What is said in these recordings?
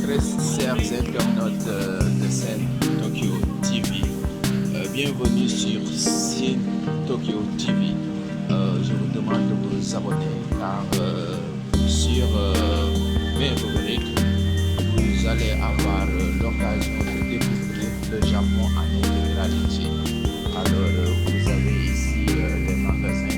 très chers internautes de Sen Tokyo TV. Bienvenue sur Sen Tokyo TV. Je vous demande de vous abonner car sur mes rubriques, vous allez avoir l'occasion de découvrir le Japon en intégralité. Alors, vous avez ici des magasins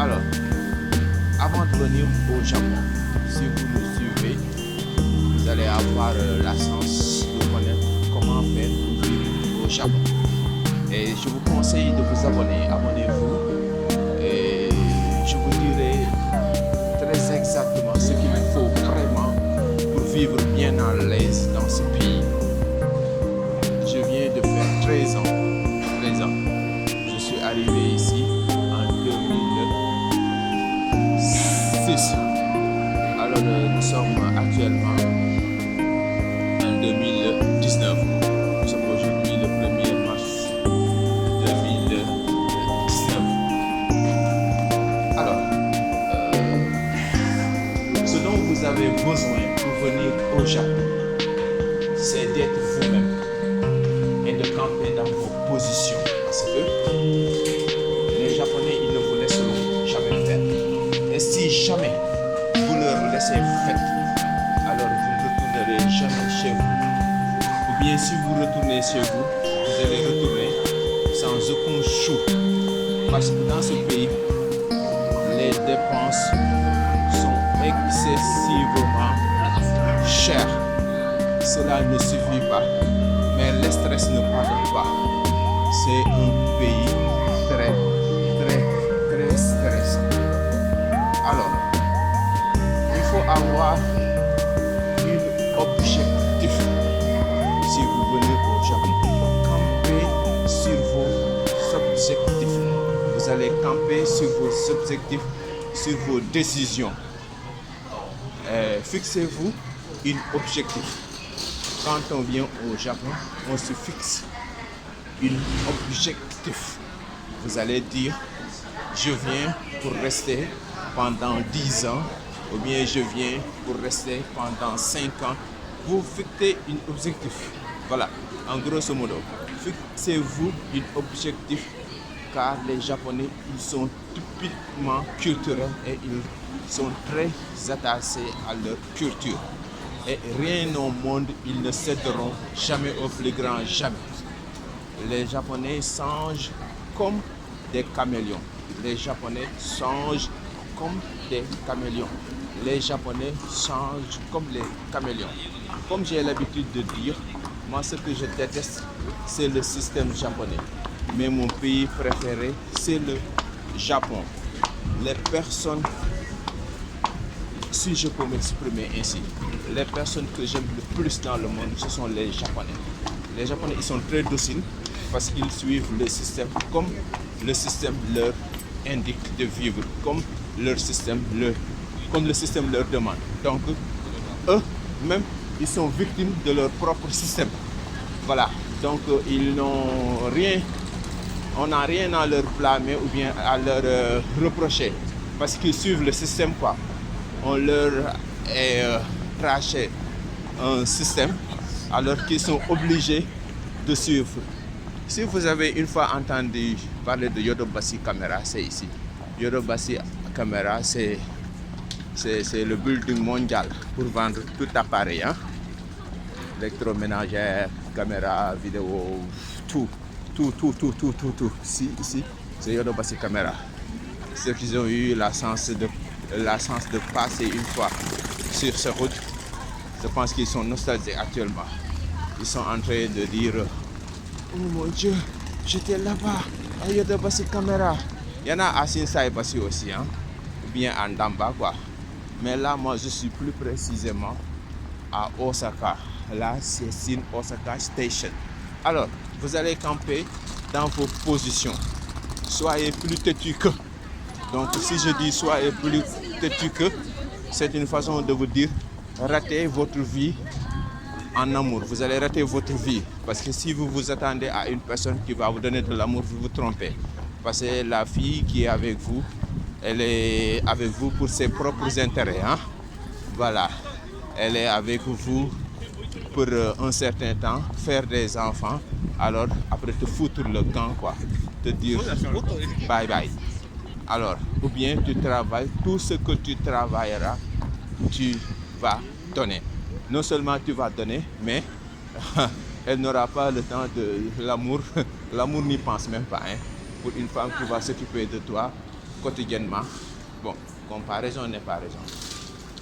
Alors, avant de venir au Japon, si vous nous suivez, vous allez avoir la chance de connaître comment faire pour vivre au Japon. Et je vous conseille de vous abonner, abonnez-vous. Et je vous dirai très exactement ce qu'il faut vraiment pour vivre bien à l'aise dans ce pays. Je viens de faire 13 ans. Je suis arrivé ici en 2006. Alors nous sommes actuellement en 2019. Nous sommes aujourd'hui le 1er mars 2019. Alors, ce dont vous avez besoin pour venir au Japon, c'est d'être vous-même et de camper dans vos positions. Parce que les Japonais, ils ne vous laisseront jamais faire. Et si jamais vous leur laissez faire, alors vous ne retournerez jamais chez vous. Ou bien si vous retournez chez vous, vous allez retourner sans aucun chou. Parce que dans ce pays, les dépenses sont excessivement chères. Cela ne suffit pas. Mais le stress ne pardonne pas. C'est un pays très stressant. Alors, il faut avoir un objectif si vous venez au Japon. Campez sur vos objectifs. Vous allez camper sur vos objectifs, sur vos décisions. Fixez-vous un objectif. Quand on vient au Japon, on se fixe un objectif. Vous allez dire, je viens pour rester pendant 10 ans, ou bien je viens pour rester pendant 5 ans. Vous fixez un objectif. Voilà, en grosso modo, fixez-vous un objectif, car les Japonais, ils sont typiquement culturels et ils sont très attachés à leur culture. Et rien au monde, ils ne céderont jamais au plus grand jamais. Les Japonais changent comme des caméléons. Les Japonais changent comme des caméléons. Les Japonais changent comme les caméléons. Comme j'ai l'habitude de dire, moi ce que je déteste, c'est le système japonais. Mais mon pays préféré, c'est le Japon. Les personnes, si je peux m'exprimer ainsi, les personnes que j'aime le plus dans le monde, ce sont les Japonais. Les Japonais, ils sont très dociles parce qu'ils suivent le système comme le système leur indique de vivre, comme le système leur demande. Donc, eux-mêmes, ils sont victimes de leur propre système. Voilà. Donc, ils n'ont rien, on n'a rien à leur blâmer ou bien à leur reprocher parce qu'ils suivent le système, quoi. On leur est traché un système alors qu'ils sont obligés de suivre. Si vous avez une fois entendu parler de Yodobashi Camera, c'est ici. Yodobashi Camera, c'est le building mondial pour vendre tout appareil, hein? Électroménager, caméra, vidéo, tout. Ici, c'est Yodobashi Camera. Ceux qui ont eu la chance de passer une fois sur cette route, je pense qu'ils sont nostalgiques actuellement. Ils sont en train de dire, oh mon Dieu, j'étais là-bas, à Yodobashi Camera. Il y en a à Shinsaibashi aussi, hein, ou bien à Ndamba, quoi. Mais là, moi, je suis plus précisément à Osaka. Là, c'est Shin Osaka Station. Alors, vous allez camper dans vos positions. Soyez plus têtu que. Donc, si je dis soyez plus têtu que, c'est une façon de vous dire ratez votre vie en amour, vous allez rater votre vie. Parce que si vous vous attendez à une personne qui va vous donner de l'amour, vous vous trompez. Parce que la fille qui est avec vous, elle est avec vous pour ses propres intérêts. Hein? Voilà. Elle est avec vous pour un certain temps, faire des enfants. Alors, après te foutre le camp, quoi. Te dire bye bye. Alors, ou bien tu travailles, tout ce que tu travailleras, tu vas donner. Non seulement tu vas donner, mais elle n'aura pas le temps de l'amour. L'amour n'y pense même pas. Hein. Pour une femme qui va s'occuper de toi quotidiennement. Bon, comparaison n'est pas raison.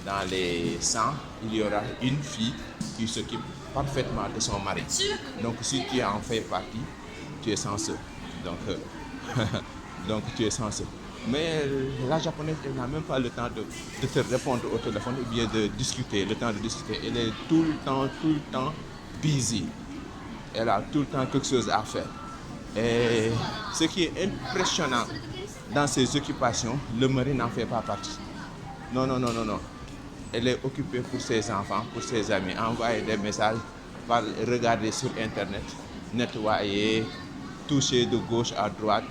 Dans les 100, il y aura une fille qui s'occupe parfaitement de son mari. Donc si tu en fais partie, tu es censé. Donc tu es censé. Mais la japonaise, elle n'a même pas le temps de te répondre au téléphone ou bien de discuter, le temps de discuter. Elle est tout le temps busy. Elle a tout le temps quelque chose à faire. Et ce qui est impressionnant dans ses occupations, le mari n'en fait pas partie. Non. Elle est occupée pour ses enfants, pour ses amis, envoyer des messages, regarder sur Internet, nettoyer, toucher de gauche à droite.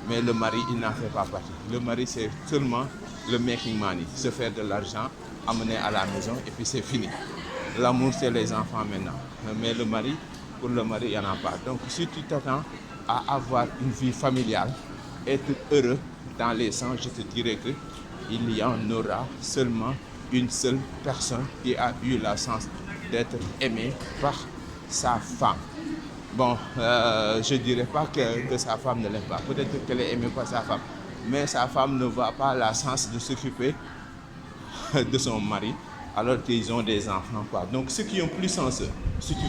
Mais le mari, il n'en fait pas partie. Le mari, c'est seulement le making money, se faire de l'argent, amener à la maison et puis c'est fini. L'amour, c'est les enfants maintenant. Mais le mari, pour le mari, il n'y en a pas. Donc si tu t'attends à avoir une vie familiale, être heureux dans les 100, je te dirais qu'il y en aura seulement une seule personne qui a eu la chance d'être aimée par sa femme. Bon, je ne dirais pas que sa femme ne l'aime pas. Peut-être qu'elle est aimée par sa femme. Mais sa femme ne voit pas la chance de s'occuper de son mari alors qu'ils ont des enfants. Quoi. Donc ceux qui ont plus sens, si tu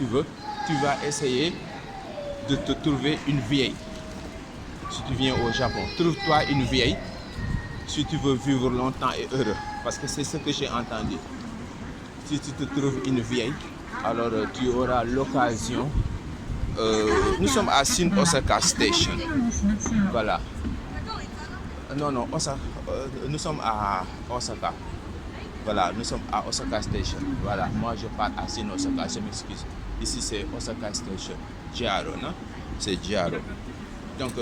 veux, tu vas essayer de te trouver une vieille. Si tu viens au Japon, trouve-toi une vieille si tu veux vivre longtemps et heureux. Parce que c'est ce que j'ai entendu. Si tu te trouves une vieille, alors tu auras l'occasion. Nous sommes à Shin Osaka Station. Voilà. Non, Osaka, nous sommes à Osaka. Voilà, nous sommes à Osaka Station. Voilà, moi je parle à Shin Osaka, je m'excuse. Ici c'est Osaka Station. Jiaro, non? C'est Jiaro. Donc,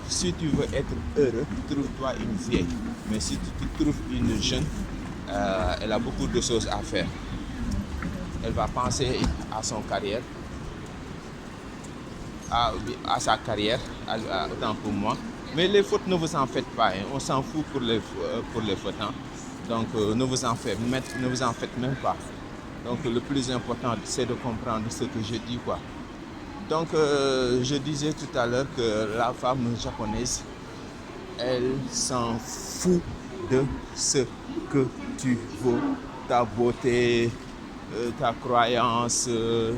si tu veux être heureux, trouve-toi une vieille. Mais si tu te trouves une jeune, elle a beaucoup de choses à faire. Elle va penser à son carrière, à sa carrière, autant pour moi. Mais les fautes, ne vous en faites pas. Hein. On s'en fout pour les fautes. Hein. Donc, ne vous en faites même pas. Donc, le plus important, c'est de comprendre ce que je dis, quoi. Donc, je disais tout à l'heure que la femme japonaise, elle s'en fout de ce que tu veux, ta beauté, ta croyance,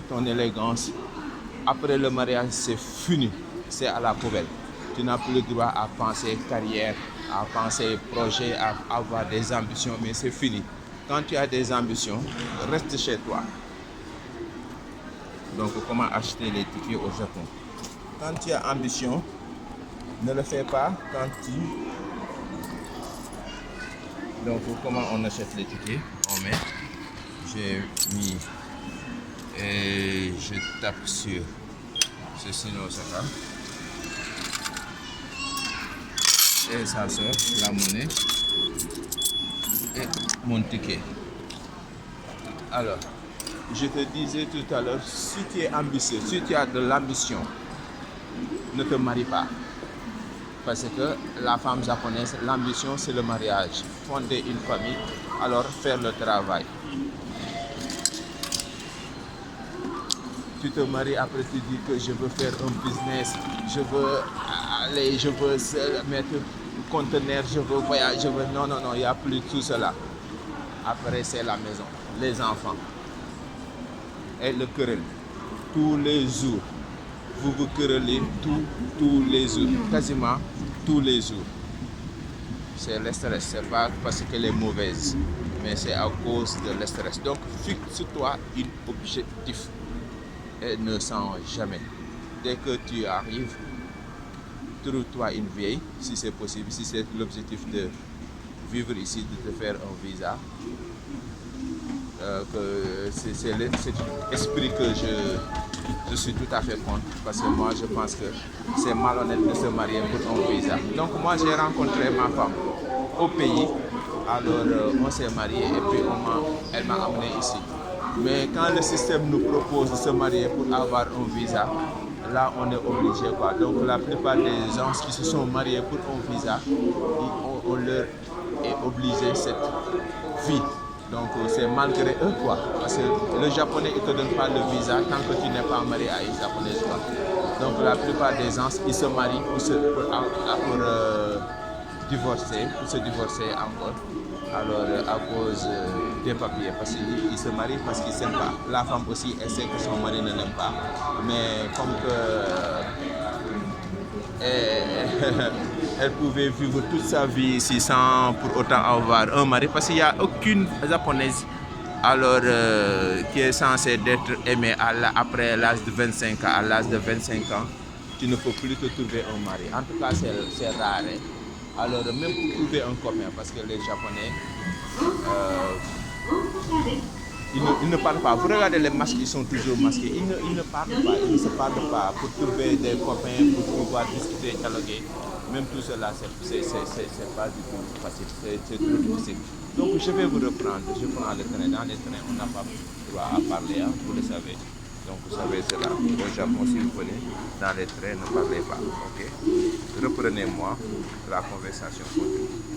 ton élégance. Après le mariage, c'est fini, c'est à la poubelle. Tu n'as plus le droit à penser carrière, à penser projet, à avoir des ambitions, mais c'est fini. Quand tu as des ambitions, reste chez toi. Donc, comment acheter les tickets au Japon? Quand tu as ambition, ne le fais pas quand tu... Donc, comment on achète les tickets? On met... J'ai mis... Et je tape sur ce Shin Osaka. Et ça sort la monnaie. Et mon ticket. Alors... Je te disais tout à l'heure, si tu es ambitieux, si tu as de l'ambition, ne te marie pas. Parce que la femme japonaise, l'ambition, c'est le mariage. Fonder une famille, alors faire le travail. Tu te maries, après tu dis que je veux faire un business, je veux mettre un conteneur, je veux voyager, Non, il n'y a plus tout cela. Après, c'est la maison, les enfants. Et le querelle tous les jours. Vous vous querellez tous les jours, quasiment tous les jours. C'est le stress, c'est pas parce qu'elle est mauvaise, mais c'est à cause de le stress. Donc fixe-toi un objectif et ne sens jamais. Dès que tu arrives, trouve-toi une vieille, si c'est possible, si c'est l'objectif de vivre ici, de te faire un visa. que c'est l'esprit que je suis tout à fait contre, parce que moi je pense que c'est malhonnête de se marier pour un visa. Donc moi j'ai rencontré ma femme au pays, alors on s'est marié et puis elle m'a amené ici. Mais quand le système nous propose de se marier pour avoir un visa, là on est obligé quoi. Donc la plupart des gens qui se sont mariés pour un visa, on leur est obligé cette vie. Donc c'est malgré eux quoi. Parce que le japonais il te donne pas le visa tant que tu n'es pas marié à une japonaise quoi. Donc la plupart des gens ils se marient pour se divorcer encore. Alors à cause des papiers, parce qu'ils se marient parce qu'ils ne s'aiment pas. La femme aussi, elle sait que son mari ne l'aime pas. Mais comme que elle pouvait vivre toute sa vie ici sans pour autant avoir un mari, parce qu'il n'y a aucune japonaise alors qui est censée être aimée après l'âge de 25 ans. À l'âge de 25 ans, tu ne peux plus te trouver un mari. En tout cas, c'est rare. Alors même pour trouver un copain, parce que les Japonais, ils ne parlent pas. Vous regardez les masques, ils sont toujours masqués. Ils ne parlent pas, ils ne se parlent pas. Pour trouver des copains, pour pouvoir discuter, dialoguer, même tout cela, c'est pas du tout facile, c'est trop difficile. Donc je vais vous reprendre, je prends le train. Dans les trains, on n'a pas droit à parler, hein, vous le savez. Donc vous savez cela. Au Japon, si vous venez dans les trains, ne parlez pas. Ok? Reprenez-moi, la conversation continue.